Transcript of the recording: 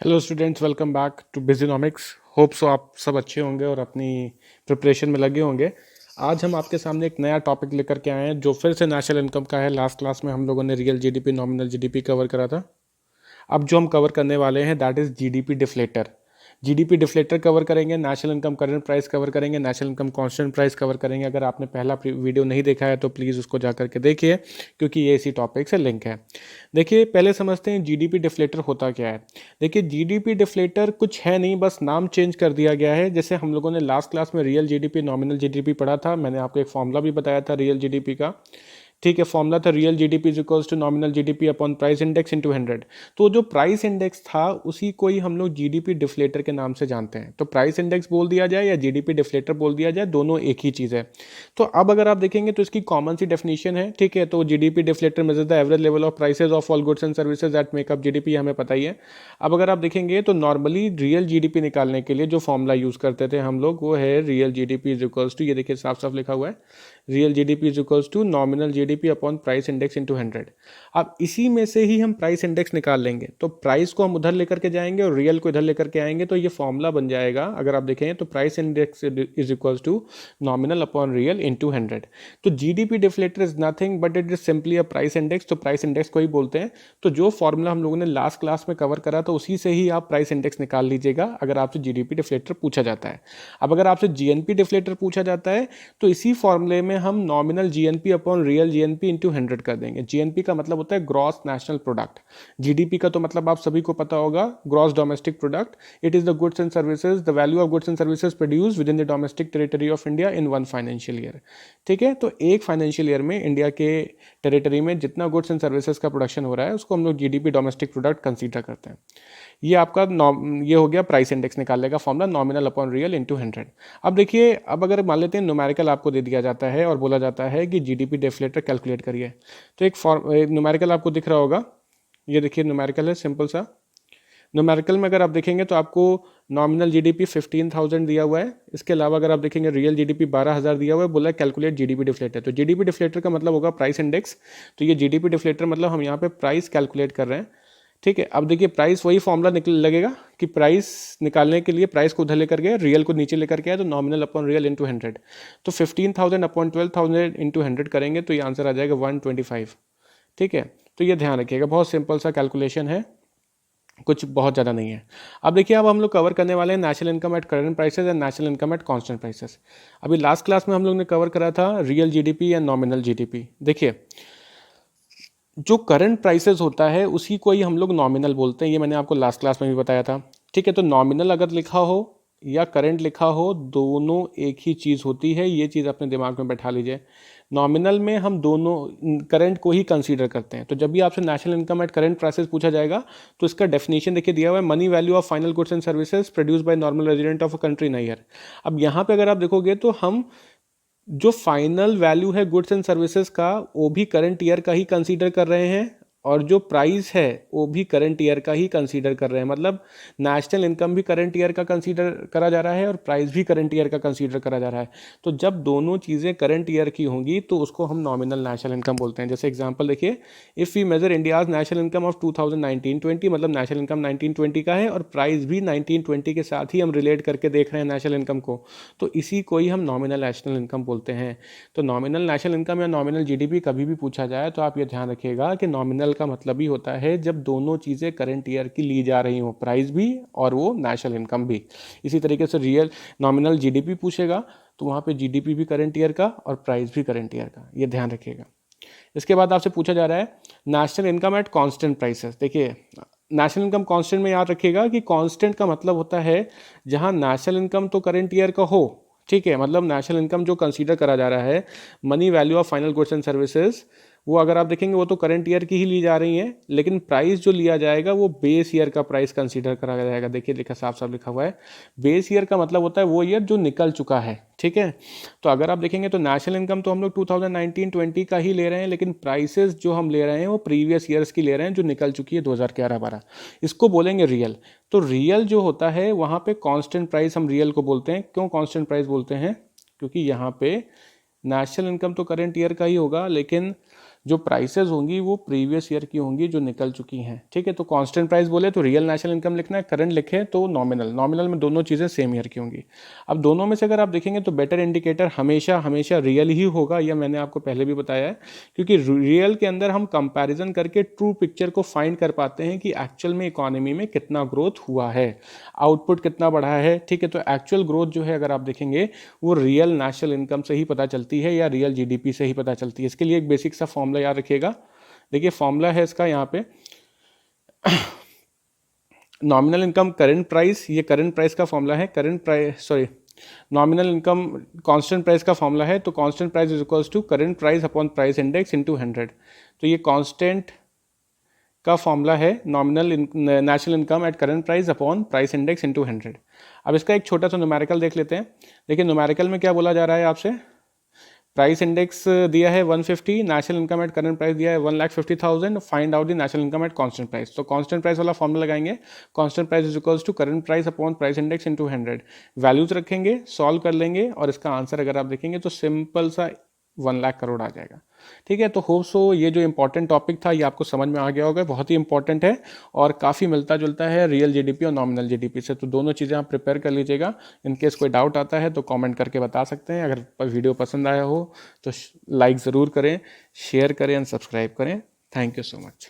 Hello students, welcome back to Bizonomics. Hope so आप सब अच्छे होंगे और अपनी प्रिपरेशन में लगे होंगे। आज हम आपके सामने एक नया टॉपिक लेकर के आए हैं जो फिर से नेशनल इनकम का है। लास्ट क्लास में हम लोगों ने real GDP, nominal GDP cover करा था। अब जो हम कवर करने वाले हैं that is GDP deflator. GDP deflator cover करेंगे, national income current price cover करेंगे, national income constant price cover करेंगे। अगर आपने पहला वीडियो नहीं देखा है तो प्लीज़ उसको जा करके देखिए, क्योंकि ये इसी टॉपिक से लिंक है। देखिए, पहले समझते हैं जीडीपी डिफ्लेटर होता क्या है। देखिए, जीडीपी डिफ्लेटर कुछ है नहीं, बस नाम चेंज कर दिया गया है। जैसे हम लोगों ने लास्ट क्लास में रियल जीडीपी, नॉमिनल जीडीपी पढ़ा था, मैंने आपको एक फॉर्मूला भी बताया था रियल जीडीपी का। ठीक है, फॉर्मूला था real GDP is equals to nominal GDP upon price index into 100। तो जो प्राइस इंडेक्स था उसी को ही हम लोग जीडीपी डिफ्लेटर के नाम से जानते हैं। तो प्राइस इंडेक्स बोल दिया जाए या जीडीपी डिफ्लेटर बोल दिया जाए, दोनों एक ही चीज़ है। तो अब अगर आप देखेंगे तो इसकी कॉमन सी डेफिनेशन है। ठीक है, तो GDP deflator measure the average level of prices of all goods and services that makeup GDP, हमें पता ही है। अब अगर आप देखेंगे तो नॉर्मली रियल जीडीपी निकालने के लिए जो फॉर्मूला यूज करते थे हम लोग, वो है real GDP is equals to, ये देखिए साफ साफ लिखा हुआ है, real GDP is equals to nominal GDP upon price index into 100। अब इसी में से ही हम प्राइस इंडेक्स निकाल लेंगे। तो प्राइस को हम उधर लेकर के जाएंगे और रियल को इधर लेकर के आएंगे, तो ये फॉर्मूला बन जाएगा। अगर आप देखें तो price index is equals to nominal upon real into 100। तो GDP deflator is nothing but it is simply a price index. तो प्राइस इंडेक्स को ही बोलते हैं। तो जो फॉर्मूला हम लोगों ने लास्ट क्लास में कवर करा तो उसी से ही आप प्राइस इंडेक्स निकाल लीजिएगा अगर आपसे जीडीपी डिफ्लेटर पूछा जाता है। अब अगर आपसे जीएनपी डिफ्लेटर पूछा जाता है तो इसी फॉर्मूले में हम nominal GNP upon real GNP into 100 कर देंगे। जीएनपी का मतलब होता है ग्रॉस नेशनल प्रोडक्ट। जीडीपी का तो मतलब आप सभी को पता होगा, gross domestic product. It is the goods and services, the value of goods and services produce with in the domestic territory of India in one financial year. ठीक है, तो एक फाइनेंशियल ईयर में इंडिया के टेरिटरी में जितना goods and services का production हो रहा है उसको हम लोग जीडीपी डोमेस्टिक प्रोडक्ट कंसीडर करते हैं। ये आपका ये हो गया प्राइस इंडेक्स निकालने का formula, nominal upon real into 100। अब देखिए, अब अगर मान लेते हैं न्यूमेरिकल आपको दे दिया जाता है और बोला जाता है कि जीडीपी डिफ्लेटर कैलकुलेट करिए, तो एक न्यूमेरिकल आपको दिख रहा होगा। ये देखिए न्यूमेरिकल है, सिंपल सा। न्यूमेरिकल में अगर आप देखेंगे तो आपको नॉमिनल जीडीपी 15,000 दिया हुआ है। इसके अलावा अगर आप देखेंगे रियल जीडीपी 12,000 दिया हुआ है, बोला कैलकुलेट जीडीपी डिफ्लेटर। तो जीडीपी डिफ्लेटर का मतलब होगा प्राइस इंडेक्स। तो ये जीडीपी डिफ्लेटर मतलब हम यहाँ पे प्राइस कैलकुलेट कर रहे हैं। ठीक है, अब देखिए प्राइस वही फॉर्मूला निकल लगेगा कि प्राइस निकालने के लिए प्राइस को उधर लेकर गए, रियल को नीचे लेकर गया, तो नॉमिनल अपॉन रियल इंटू 100। तो 15,000 अपॉन 12,000 इंटू 100 करेंगे तो ये आंसर आ जाएगा 125। ठीक है, तो ये ध्यान रखिएगा, बहुत सिंपल सा कैलकुलेशन है, कुछ बहुत ज़्यादा नहीं है। अब देखिए, अब हम लोग कवर करने वाले हैं national income at current prices and national income at constant prices. अभी लास्ट क्लास में हम लोग ने कवर करा था real GDP and nominal GDP. देखिए, जो करंट प्राइसेस होता है उसी को ही हम लोग नॉमिनल बोलते हैं, ये मैंने आपको लास्ट क्लास में भी बताया था। ठीक है, तो नॉमिनल अगर लिखा हो या करंट लिखा हो, दोनों एक ही चीज़ होती है, ये चीज़ अपने दिमाग में बैठा लीजिए। नॉमिनल में हम दोनों करंट को ही कंसीडर करते हैं। तो जब भी आपसे national income at current prices पूछा जाएगा तो इसका डेफिनेशन देखिए दिया हुआ है, money value of final goods and services produce by normal resident of a country in a year. अब यहाँ पे अगर आप देखोगे तो हम जो फाइनल वैल्यू है गुड्स एंड सर्विसेज का वो भी करंट ईयर का ही कंसीडर कर रहे हैं, और जो प्राइस है वो भी करंट ईयर का ही कंसीडर कर रहे हैं। मतलब नेशनल इनकम भी करंट ईयर का कंसीडर करा जा रहा है और प्राइस भी करंट ईयर का कंसीडर करा जा रहा है। तो जब दोनों चीज़ें करंट ईयर की होंगी तो उसको हम नॉमिनल नेशनल इनकम बोलते हैं। जैसे एग्जांपल देखिए, if we measure India's national income of 2019-20, मतलब नेशनल इनकम 1920 का है और प्राइस भी 1920 के साथ ही हम रिलेट करके देख रहे हैं नेशनल इनकम को, तो इसी को ही हम नॉमिनल नेशनल इनकम बोलते हैं। तो नॉमिनल नेशनल इनकम या नॉमिनल जीडीपी कभी भी पूछा जाए तो आप ये ध्यान रखिएगा कि नॉमिनल का मतलब ही होता है जब दोनों चीज़ें करंट ईयर की ली जा रही हो, प्राइस भी और वो नेशनल इनकम भी। इसी तरीके से रियल नॉमिनल जीडीपी पूछेगा तो वहाँ पे जीडीपी भी करंट ईयर का और प्राइस भी करंट ईयर का, ये ध्यान रखिएगा। इसके बाद आपसे पूछा जा रहा है national income at constant prices. देखिए, नेशनल इनकम कांस्टेंट में याद रखिएगा कि कांस्टेंट का मतलब होता है जहाँ नेशनल इनकम तो करंट ईयर का हो। ठीक है, मतलब नेशनल इनकम जो कंसीडर करा जा रहा है, money value of final goods and services, वो अगर आप देखेंगे वो तो करंट ईयर की ही ली जा रही हैं, लेकिन प्राइस जो लिया जाएगा वो बेस ईयर का प्राइस कंसीडर करा जाएगा। देखिए लिखा साफ साफ लिखा हुआ है, बेस ईयर का मतलब होता है वो ईयर जो निकल चुका है। ठीक है, तो अगर आप देखेंगे तो नेशनल इनकम तो हम लोग 2019-20 का ही ले रहे हैं, लेकिन प्राइसेस जो हम ले रहे हैं वो प्रीवियस ईयर्स की ले रहे हैं जो निकल चुकी है 2011-12। इसको बोलेंगे रियल। तो रियल जो होता है वहाँ पे कांस्टेंट प्राइस हम रियल को बोलते हैं। क्यों कांस्टेंट प्राइस बोलते हैं? क्योंकि यहाँ पे नेशनल इनकम तो करंट ईयर का ही होगा, लेकिन जो प्राइसेस होंगी वो प्रीवियस ईयर की होंगी जो निकल चुकी हैं, ठीक है। तो कांस्टेंट प्राइस बोले तो रियल नेशनल इनकम लिखना है, करंट लिखे तो नॉमिनल, नॉमिनल में दोनों चीज़ें सेम ईयर की होंगी। अब दोनों में से अगर आप देखेंगे तो बेटर इंडिकेटर हमेशा हमेशा रियल ही होगा, यह मैंने आपको पहले भी बताया है, क्योंकि रियल के अंदर हम कंपैरिजन करके ट्रू पिक्चर को फाइंड कर पाते हैं कि एक्चुअल में इकोनॉमी में कितना ग्रोथ हुआ है, आउटपुट कितना बढ़ा है, ठीक है। तो एक्चुअल ग्रोथ जो है अगर आप देखेंगे वो रियल नेशनल इनकम से ही पता चलती है या रियल जीडीपी से ही पता चलती है। इसके लिए एक बेसिक सा फॉर्मूला याद रखिएगा। देखिए फॉर्मूला है इसका यहाँ पे, नॉमिनल इनकम करंट प्राइस, ये करंट प्राइस का फॉर्मूला है, current price sorry nominal income constant price का फॉर्मूला है, तो constant price is equals to current price upon price index into 100। तो ये कांस्टेंट का फॉर्मूला है nominal national income at current price upon price index into 100। अब इसका एक छोटा सा न्यूमेरिकल देख लेते हैं। देखिए न्यूमेरिकल में क्या बोला जा रहा है आपसे, प्राइस इंडेक्स दिया है 150, national income at current price दिया है 1,50,000, find out the national income at constant price. तो कांस्टेंट प्राइस वाला फॉर्मूला लगाएंगे, constant price is equals to current price upon price index into 100, values रखेंगे, सॉल्व कर लेंगे और इसका आंसर अगर आप देखेंगे तो सिंपल सा 1 लाख करोड़ आ जाएगा, ठीक है। तो होप सो ये जो इंपॉर्टेंट टॉपिक था ये आपको समझ में आ गया होगा, बहुत ही इंपॉर्टेंट है और काफ़ी मिलता जुलता है रियल जीडीपी और नॉमिनल जीडीपी से। तो दोनों चीज़ें आप प्रिपेयर कर लीजिएगा। इन केस कोई डाउट आता है तो कमेंट करके बता सकते हैं। अगर वीडियो पसंद आया हो तो लाइक ज़रूर करें, शेयर करें एंड सब्सक्राइब करें। Thank you so much.